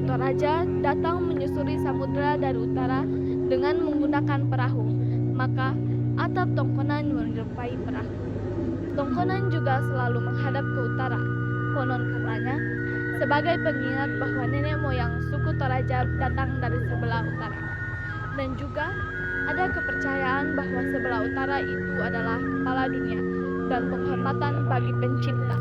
Toraja datang menyusuri samudera dari utara dengan menggunakan perahu, maka atap Tongkonan menyerupai perahu. Tongkonan juga selalu menghadap ke utara, konon katanya, sebagai pengingat bahwa nenek moyang suku Toraja datang dari sebelah utara. Dan juga ada kepercayaan bahwa sebelah utara itu adalah kepala dunia dan penghormatan bagi pencipta.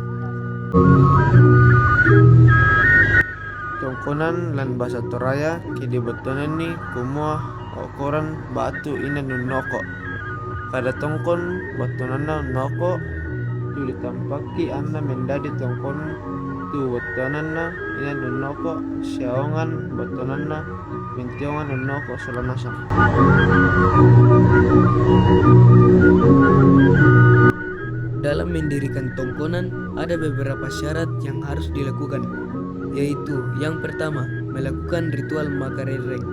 Tongkonan lan basa Toraya kidi botonan ni kumua okoran batu ina nunoko. Kada tongkon botonana noko tu ditampaki anna mendadi tongkon tu botonana ina nunoko siaongan botonana mintiongan nunoko solonasang. Dalam mendirikan tongkonan, ada beberapa syarat yang harus dilakukan, yaitu yang pertama, melakukan ritual makarereng.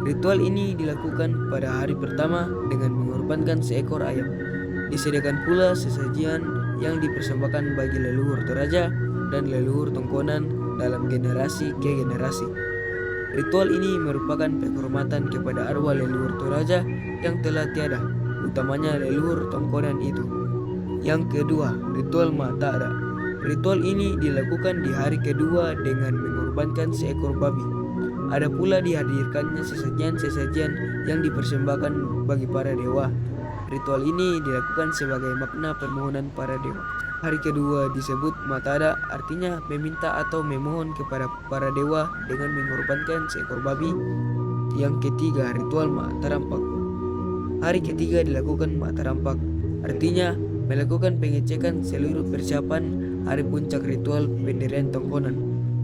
Ritual ini dilakukan pada hari pertama dengan mengorbankan seekor ayam. Disediakan pula sesajian yang dipersembahkan bagi leluhur Toraja dan leluhur Tongkonan dalam generasi ke generasi. Ritual ini merupakan penghormatan kepada arwah leluhur Toraja yang telah tiada, utamanya leluhur Tongkonan itu. Yang kedua, ritual Matada. Ritual ini dilakukan di hari kedua dengan mengorbankan seekor babi. Ada pula dihadirkannya sesajian-sesajian yang dipersembahkan bagi para dewa. Ritual ini dilakukan sebagai makna permohonan para dewa. Hari kedua disebut Matada, artinya meminta atau memohon kepada para dewa dengan mengorbankan seekor babi. Yang ketiga, ritual Matarampak. Hari ketiga dilakukan Matarampak, artinya melakukan pengecekan seluruh persiapan hari puncak ritual pendirian Tongkonan,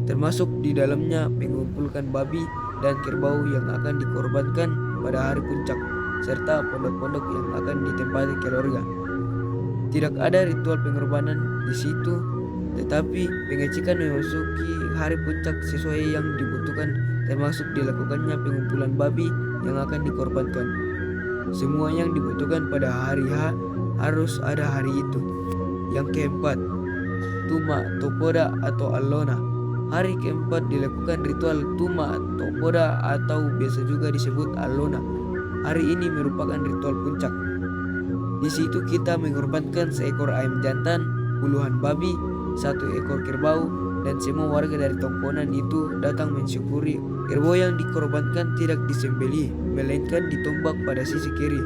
termasuk di dalamnya mengumpulkan babi dan kerbau yang akan dikorbankan pada hari puncak, serta pondok-pondok yang akan ditempati keluarga. Tidak ada ritual pengorbanan di situ, tetapi pengecekan memasuki hari puncak sesuai yang dibutuhkan, termasuk dilakukannya pengumpulan babi yang akan dikorbankan. Semua yang dibutuhkan pada hari H harus ada hari itu. Yang keempat, Tuma Topoda atau Alona. Hari keempat dilakukan ritual Tuma Topoda atau biasa juga disebut Alona. Hari ini merupakan ritual puncak. Di situ kita mengorbankan seekor ayam jantan, puluhan babi, satu ekor kerbau, dan semua warga dari Tongkonan itu datang mensyukuri. Kerbau yang dikorbankan tidak disembelih, melainkan ditombak pada sisi kiri.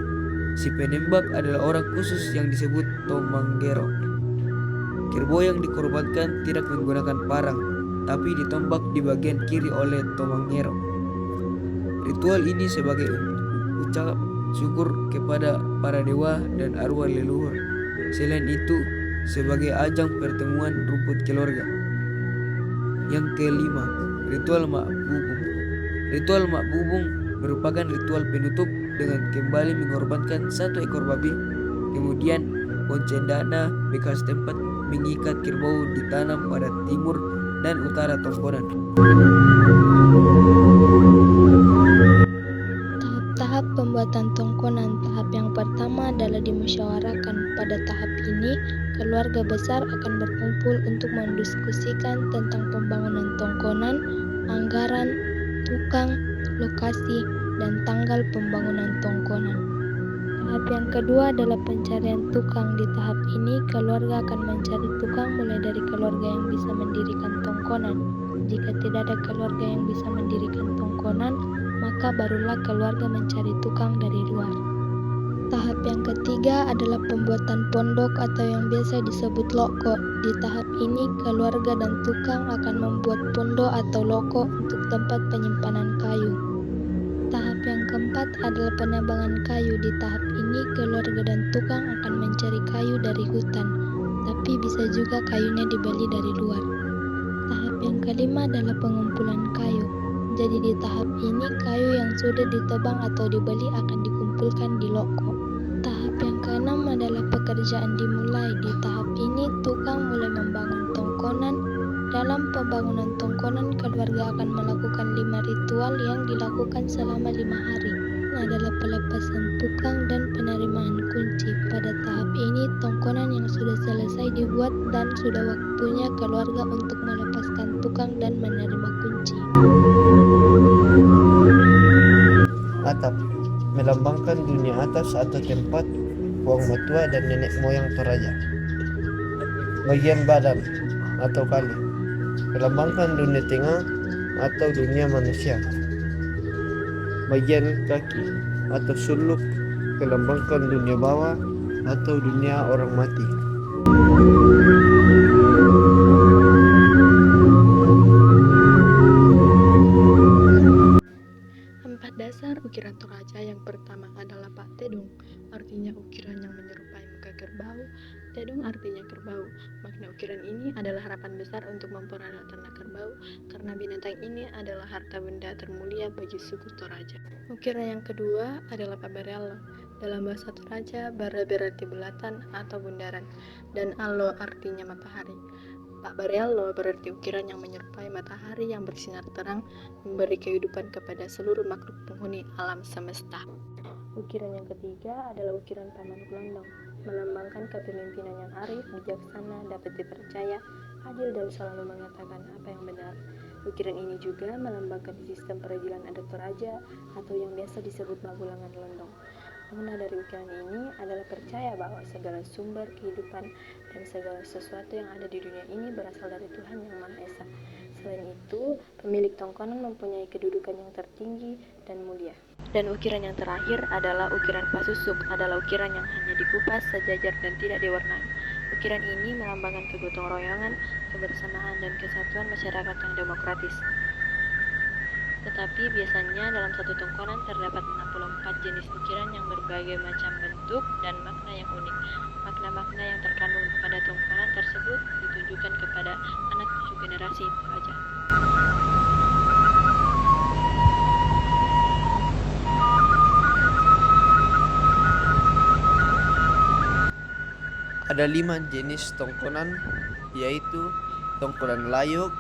Si penembak adalah orang khusus yang disebut Tomanggero. Kerbau yang dikorbankan tidak menggunakan parang, tapi ditombak di bagian kiri oleh Tomanggero. Ritual ini sebagai ucap syukur kepada para dewa dan arwah leluhur. Selain itu, sebagai ajang pertemuan rumput keluarga. Yang kelima, ritual Mak Bubung. Ritual Mak Bubung merupakan ritual penutup dengan kembali mengorbankan satu ekor babi. Kemudian Poncendana bekas tempat mengikat kerbau ditanam pada timur dan utara Tongkonan. Tahap-tahap pembuatan Tongkonan. Tahap yang pertama adalah dimusyawarahkan. Pada tahap ini, keluarga besar akan berkumpul untuk mendiskusikan tentang pembangunan Tongkonan, anggaran, tukang, lokasi, dan tanggal pembangunan Tongkonan. Tahap yang kedua adalah pencarian tukang. Di tahap ini, keluarga akan mencari tukang mulai dari keluarga yang bisa mendirikan Tongkonan. Jika tidak ada keluarga yang bisa mendirikan Tongkonan, maka barulah keluarga mencari tukang dari luar. Tahap yang ketiga adalah pembuatan pondok atau yang biasa disebut loko. Di tahap ini, keluarga dan tukang akan membuat pondok atau loko untuk tempat penyimpanan kayu. Tahap yang keempat adalah penebangan kayu. Di tahap ini, keluarga dan tukang akan mencari kayu dari hutan, tapi bisa juga kayunya dibeli dari luar. Tahap yang kelima adalah pengumpulan kayu. Jadi di tahap ini, kayu yang sudah ditebang atau dibeli akan dikumpulkan di loko. Tahap yang keenam adalah pekerjaan dimulai. Di tahap ini, tukang mulai membangun Tongkonan. Dalam pembangunan Tongkonan, keluarga akan melakukan 5 ritual yang dilakukan selama 5 hari. Ini adalah pelepasan tukang dan penerimaan kunci. Pada tahap ini, Tongkonan yang sudah selesai dibuat dan sudah waktunya keluarga untuk melepaskan tukang dan menerima kunci. Atap melambangkan dunia atas atau tempat puang matua dan nenek moyang Toraja. Bagian badan atau kali melambangkan dunia tengah atau dunia manusia. Bagian kaki atau suluk melambangkan dunia bawah atau dunia orang mati. Empat dasar ukiran Toraja. Yang pertama adalah Pak Tedung, artinya ukiran yang menyerupai muka kerbau. Tedung artinya kerbau. Makna ukiran ini adalah harapan besar untuk mempelihara ternak kerbau, karena binatang ini adalah harta benda termulia bagi suku Toraja. Ukiran yang kedua adalah Pak Barello. Dalam bahasa Toraja, bara berarti bulatan atau bundaran, dan allo artinya matahari. Pak Barello berarti ukiran yang menyerupai matahari yang bersinar terang, memberi kehidupan kepada seluruh makhluk penghuni alam semesta. Ukiran yang ketiga adalah ukiran Paman Gelondong, melambangkan kepemimpinan yang arif, bijaksana, dapat dipercaya, adil dan selalu mengatakan apa yang benar. Ukiran ini juga melambangkan sistem peradilan adat Toraja atau yang biasa disebut Magulangan Londong. Makna dari ukiran ini adalah percaya bahwa segala sumber kehidupan dan segala sesuatu yang ada di dunia ini berasal dari Tuhan Yang Maha Esa. Selain itu, pemilik tongkonan mempunyai kedudukan yang tertinggi dan mulia. Dan ukiran yang terakhir adalah ukiran pasusuk, adalah ukiran yang hanya dikupas, sejajar dan tidak diwarnai. Ukiran ini melambangkan kegotong royongan, kebersamaan dan kesatuan masyarakat yang demokratis. Tetapi biasanya dalam satu tongkonan terdapat 64 jenis ukiran yang berbagai macam bentuk dan makna yang unik. Makna-makna yang terkandung pada tongkonan tersebut ditujukan kepada anak cucu generasi Toraja. Ada 5 jenis tongkonan, yaitu tongkonan layuk,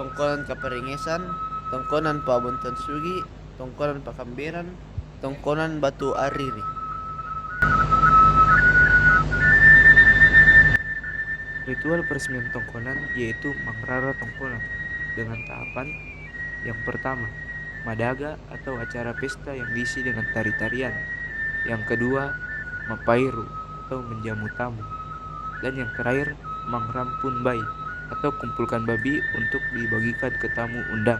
tongkonan kaparingesan, tongkonan pabontan sugi, tongkonan pakamberan, tongkonan batu ariri. Ritual peresmian tongkonan yaitu mangrara tongkonan dengan tahapan yang pertama, madaga atau acara pesta yang diisi dengan tari-tarian. Yang kedua, mapairu atau menjamu tamu. Dan yang terakhir, mangrampun bai atau kumpulkan babi untuk dibagikan ke tamu undang.